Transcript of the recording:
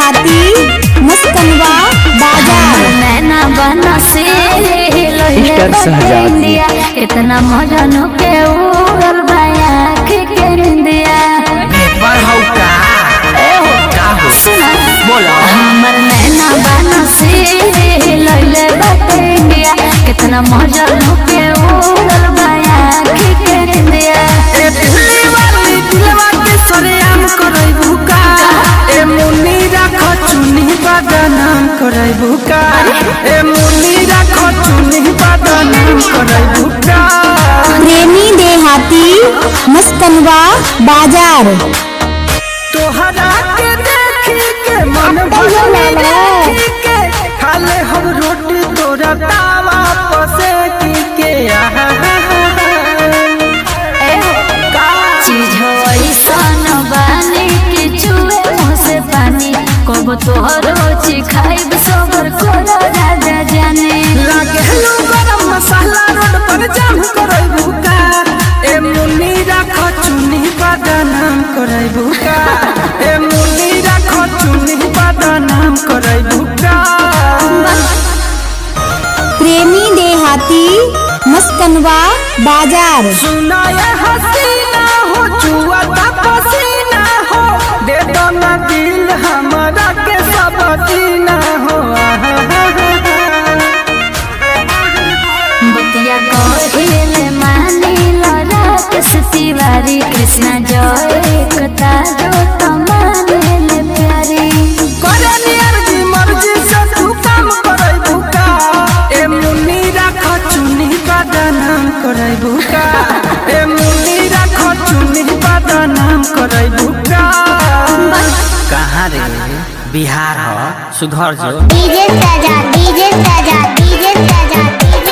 देहाती मस्तनवा बाजार नैना बना से इंडिया इतना मजा नो के उड़ल बाया के इंडिया हमर नैना बना से लइले बाटे इंडिया इतना मजा नो के उड़ल बाया के इंडिया ए दिल्ली वाली दिलवा के सरेआम करई भूका ए मुन्नी राख चुनी बदनाम करई भूका ए मुन्नी राख चुनी बदनाम करई भूका। प्रेमी देहाती मस्तनवा बाजार तोहरा के देखी के मन भरले देखी के खाले हम रोटी तोरा तावा पसे के आहा चीज हो ऐसन बानी कि चुए मुँह से पानी कब तोहरो खाइब सबर करो राजा जाने लागे लो गरम मसाला रोड पर जाम करई भूका ए मुन्नी राख चुनी बदनाम करई भूका ए मुन्नी राख चुनी बदनाम करई भूका। प्रेमी देहाती मस्तनवा बाजार सुना ये हसीना हो जुआ का पसीना हो दे दो ना दिल हमारा के सब दीना हो बतिया कहिले मानी रात से तिवारी कृष्णा जय कता जो तमाने प्यारी करे नियर जी मर्जी से तू काम करई भूका ए मुन्नी राख चुनी बदनाम करई भूका ए मुन्नी राख चुनी बदनाम करई भूका। कहाँ रे बिहार हो सुधर जो डीजे सजा